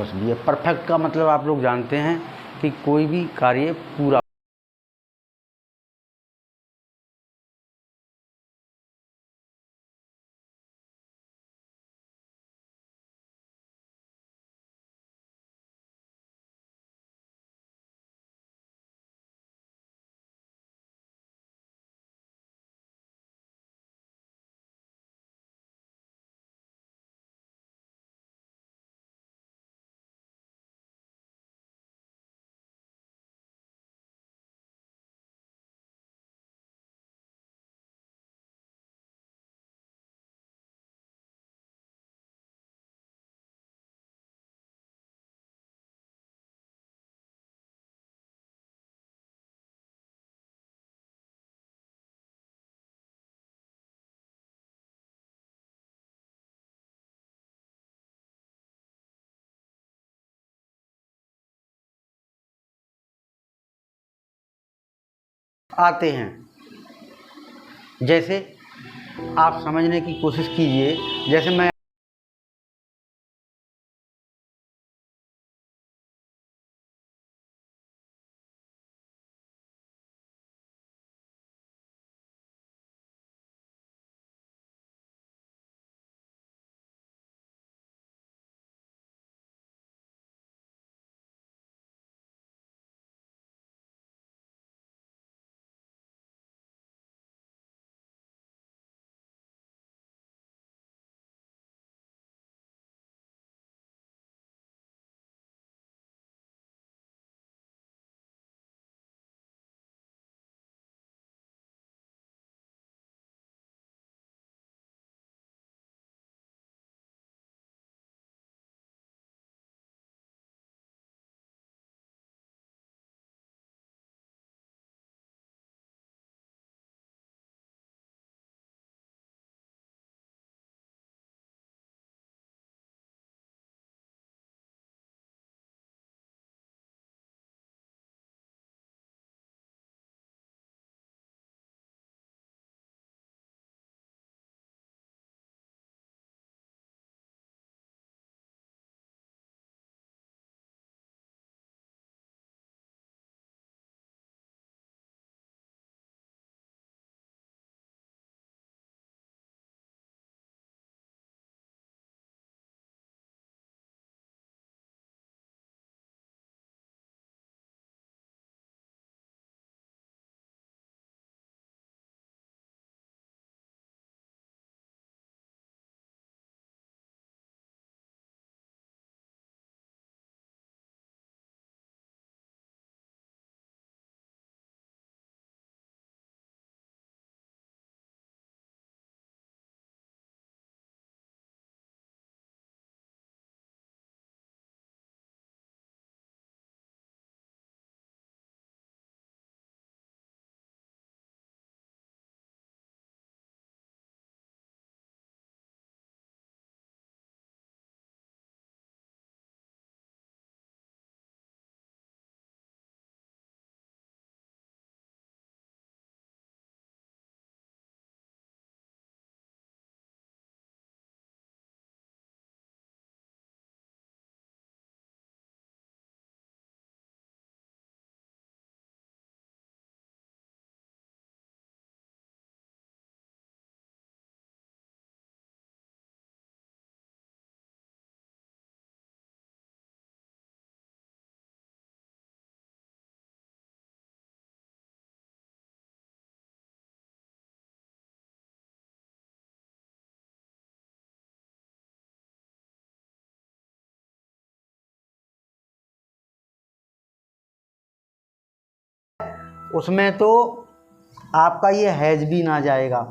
बस भी है। परफेक्ट का मतलब आप लोग जानते हैं कि कोई भी कार्य पूरा। आते हैं, जैसे आप समझने की कोशिश कीजिए। जैसे मैं उसमें तो आपका ये हैज भी ना जाएगा।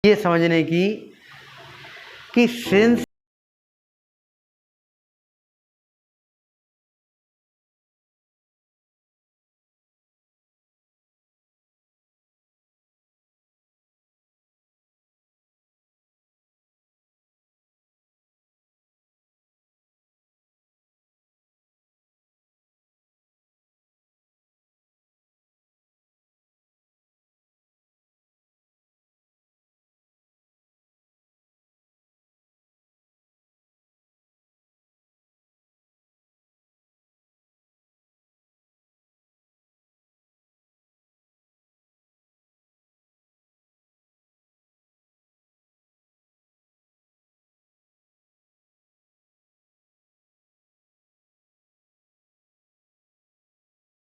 ये समझने की कि सिंस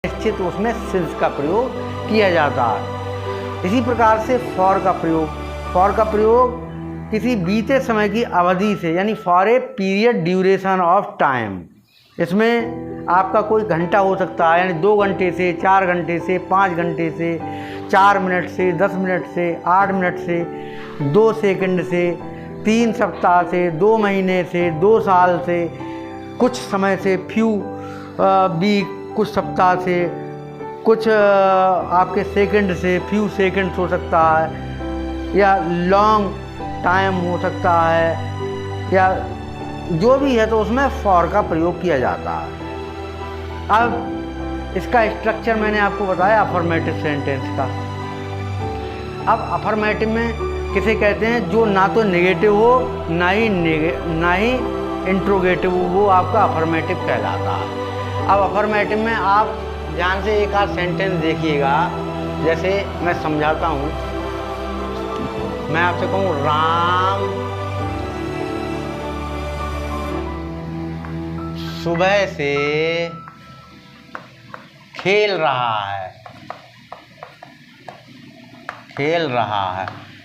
निश्चित उसमें सिंस का प्रयोग किया जाता है। इसी प्रकार से फॉर का प्रयोग किसी बीते समय की अवधि से, यानी for a period duration of time. इसमें आपका कोई घंटा हो सकता है, यानी 2 घंटे से, 4 घंटे से, 5 घंटे से, 4 मिनट से, 10 मिनट से, 8 मिनट से, 2 सेकंड से, 3 सप्ताह से, 2 महीने से, 2 साल से, कुछ समय से, फ्यू वीक, कुछ सप्ताह से, कुछ आपके सेकंड से, फ्यू सेकंड्स हो सकता है, या लॉन्ग टाइम हो सकता है, या जो भी है, तो उसमें फॉर का प्रयोग किया जाता है। अब इसका स्ट्रक्चर मैंने आपको बताया अफर्मेटिव सेंटेंस का। अब अफर्मेटिव में किसे कहते हैं? जो ना तो नेगेटिव हो ना ही इंट्रोगेटिव हो, वो आपका अफर्मेटिव कहलाता है। अब अफर्मेटिव में आप ध्यान से एक आध सेंटेंस देखिएगा। जैसे मैं समझाता हूँ, मैं आपसे कहूँ राम सुबह से खेल रहा है,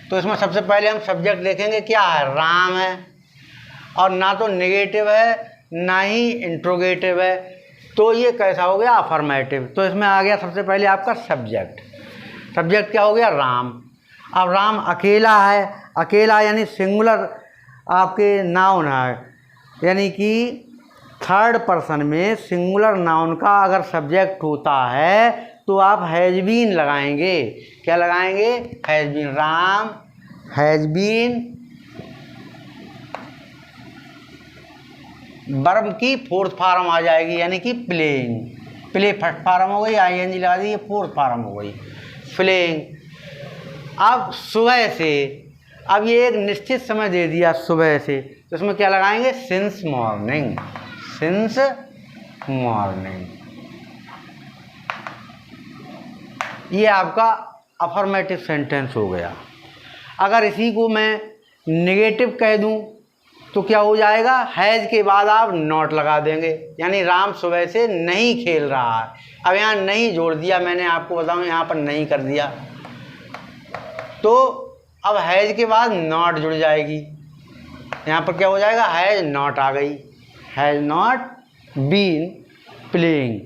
तो इसमें सबसे पहले हम सब्जेक्ट देखेंगे क्या है, राम है, और ना तो नेगेटिव है ना ही इंट्रोगेटिव है, तो ये कैसा हो गया, अफर्मेटिव। तो इसमें आ गया सबसे पहले आपका सब्जेक्ट क्या हो गया, राम। अब राम अकेला है, अकेला यानी सिंगुलर आपके नाउन है, यानी कि थर्ड पर्सन में सिंगुलर नाउन का अगर सब्जेक्ट होता है तो आप हैज बीन लगाएंगे। क्या लगाएंगे, has been. Ram has been, verb की फोर्थ फॉर्म आ जाएगी, यानी कि प्लेइंग। प्ले फर्स्ट फॉर्म हो गई, आईएनजी लगा दी, ये फोर्थ फॉर्म हो गई, प्लेइंग। अब सुबह से, अब ये एक निश्चित समय दे दिया सुबह से, तो इसमें क्या लगाएंगे, सिंस मॉर्निंग। ये आपका अफर्मेटिव सेंटेंस हो गया। अगर इसी को मैं नेगेटिव कह दूं तो क्या हो जाएगा, हैज के बाद आप नॉट लगा देंगे, यानी राम सुबह से नहीं खेल रहा है। अब यहाँ नहीं जोड़ दिया मैंने, आपको बताऊं यहाँ पर नहीं कर दिया, तो अब हैज के बाद नॉट जुड़ जाएगी। यहाँ पर क्या हो जाएगा, हैज नॉट आ गई, हैज नॉट बीन प्लेइंग।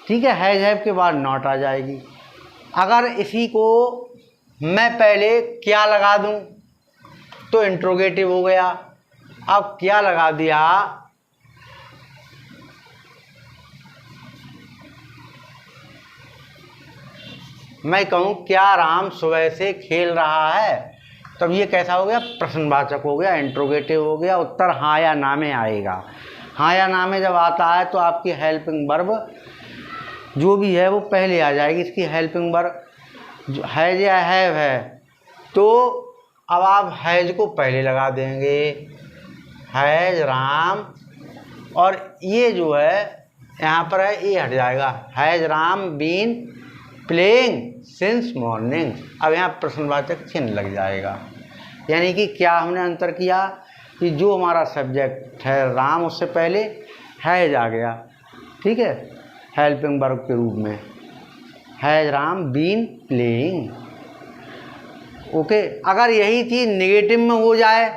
ठीक है, हैव के बाद नॉट आ जाएगी। अगर इसी को मैं पहले क्या लगा दूं तो इंट्रोगेटिव हो गया। अब क्या लगा दिया, मैं कहूं क्या राम सुबह से खेल रहा है, तब ये कैसा हो गया, प्रश्नवाचक हो गया, इंट्रोगेटिव हो गया। उत्तर हाँ या ना में आएगा। हाँ या ना में जब आता है तो आपकी हेल्पिंग वर्ब जो भी है वो पहले आ जाएगी। इसकी हेल्पिंग वर्ब हैज या हैव है, तो अब आप हैज को पहले लगा देंगे, हैज राम, और ये जो है यहाँ पर है ये हट जाएगा, has Ram been playing since morning. अब यहाँ प्रश्नवाचक चिन्ह लग जाएगा, यानी कि क्या हमने अंतर किया कि जो हमारा सब्जेक्ट है राम, उससे पहले हैज आ गया। ठीक है, हेल्पिंग वर्ब के रूप में has Ram been playing. Okay, अगर यही चीज़ नेगेटिव में हो जाए,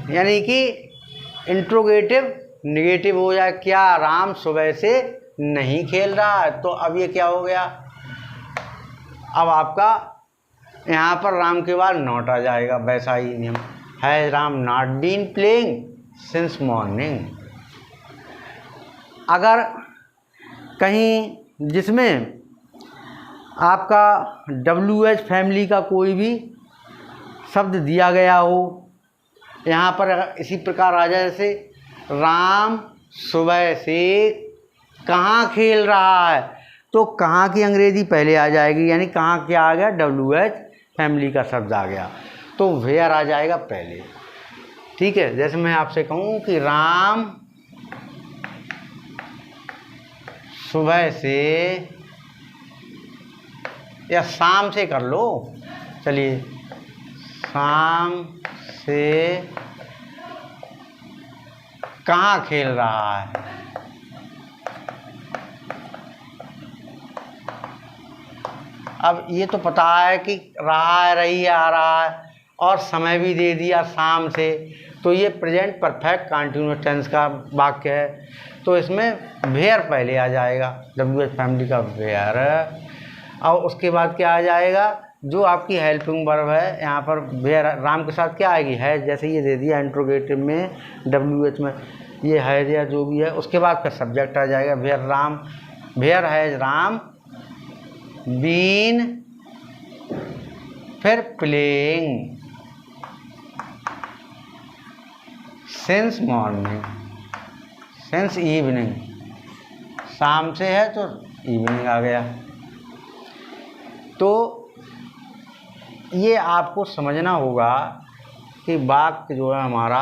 यानी कि इंट्रोगेटिव नेगेटिव हो जाए, क्या राम सुबह से नहीं खेल रहा है, तो अब ये क्या हो गया, अब आपका यहाँ पर राम के बाद नॉट आ जाएगा, वैसा ही नियम। Has Ram not been playing since morning. अगर कहीं जिसमें आपका WH फैमिली का कोई भी शब्द दिया गया हो, यहाँ पर इसी प्रकार आ जाए, जैसे राम सुबह से कहाँ खेल रहा है, तो कहाँ की अंग्रेजी पहले आ जाएगी, यानी कहाँ क्या आ गया, WH फैमिली का शब्द आ गया, तो वेयर आ जाएगा पहले। ठीक है, जैसे मैं आपसे कहूँ कि राम सुबह से, या शाम से कर लो, चलिए शाम से कहाँ खेल रहा है, अब ये तो पता है कि रहा है, रही है, आ रहा है, और समय भी दे दिया शाम से, तो ये प्रेजेंट परफेक्ट कंटिन्यूअस टेंस का वाक्य है, तो इसमें वेयर पहले आ जाएगा, WH फैमिली का वेयर, और उसके बाद क्या आ जाएगा, जो आपकी हेल्पिंग वर्ब है, यहाँ पर वेयर राम के साथ क्या आएगी, है, जैसे ये दे दिया इंट्रोगेटिव में WH में, ये है या जो भी है, उसके बाद फिर सब्जेक्ट आ जाएगा, where Ram, where has Ram been, फिर playing since morning, since evening, शाम से है तो इवनिंग आ गया। तो ये आपको समझना होगा कि वाक्य जो है हमारा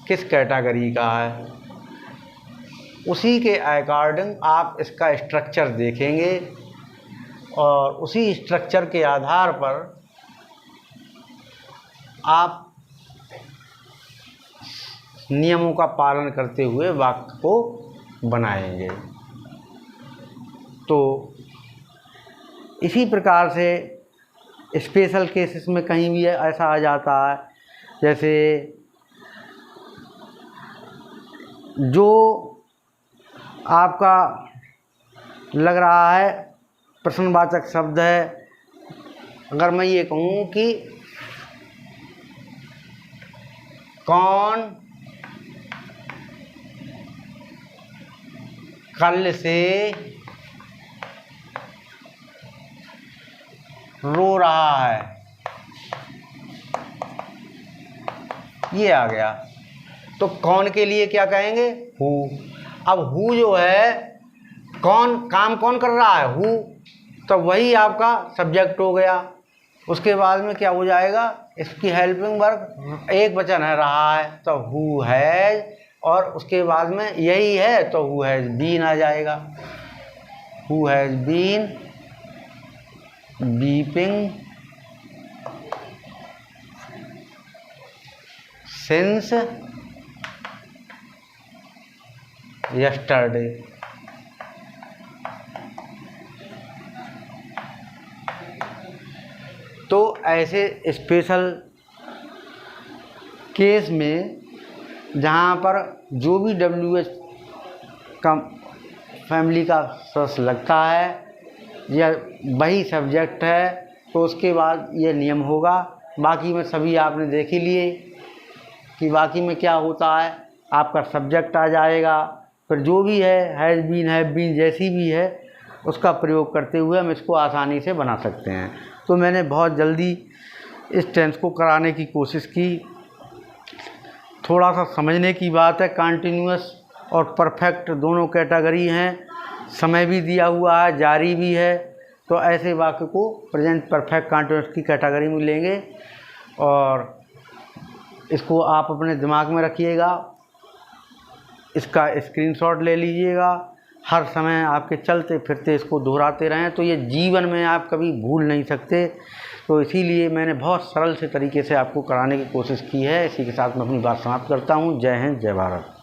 किस कैटेगरी का है, उसी के अकॉर्डिंग आप इसका स्ट्रक्चर देखेंगे, और उसी स्ट्रक्चर के आधार पर आप नियमों का पालन करते हुए वाक्य को बनाएंगे। तो इसी प्रकार से स्पेशल केसेस में कहीं भी ऐसा आ जाता है, जैसे जो आपका लग रहा है प्रश्नवाचक शब्द है, अगर मैं ये कहूँ कि कौन कल से रो रहा है, ये आ गया, तो कौन के लिए क्या कहेंगे, हु। अब हु जो है, कौन काम कौन कर रहा है, हु, तो वही आपका सब्जेक्ट हो गया। उसके बाद में क्या हो जाएगा, इसकी हेल्पिंग वर्ब एक वचन है, रहा है, तो हु हैज, और उसके बाद में यही है तो हु हैज बीन आ जाएगा, who has been weeping since yesterday. तो ऐसे स्पेशल केस में जहाँ पर जो भी WH का फैमिली का सोर्स लगता है या वही सब्जेक्ट है, तो उसके बाद ये नियम होगा। बाकी में सभी आपने देख ही लिए कि बाकी में क्या होता है, आपका सब्जेक्ट आ जाएगा, फिर जो भी है, हैज़ बीन, हैव बीन, जैसी भी है, उसका प्रयोग करते हुए हम इसको आसानी से बना सकते हैं। तो मैंने बहुत जल्दी इस टेंस को कराने की कोशिश की। थोड़ा सा समझने की बात है, कंटिन्यूअस और परफेक्ट दोनों कैटेगरी हैं, समय भी दिया हुआ है, जारी भी है, तो ऐसे वाक्य को प्रेजेंट परफेक्ट कंटिन्यूअस की कैटेगरी में लेंगे और इसको आप अपने दिमाग में रखिएगा, इसका स्क्रीनशॉट ले लीजिएगा, हर समय आपके चलते फिरते इसको दोहराते रहें, तो ये जीवन में आप कभी भूल नहीं सकते। तो इसीलिए मैंने बहुत सरल से तरीके से आपको कराने की कोशिश की है। इसी के साथ मैं अपनी बात समाप्त करता हूँ। जय हिंद, जय भारत।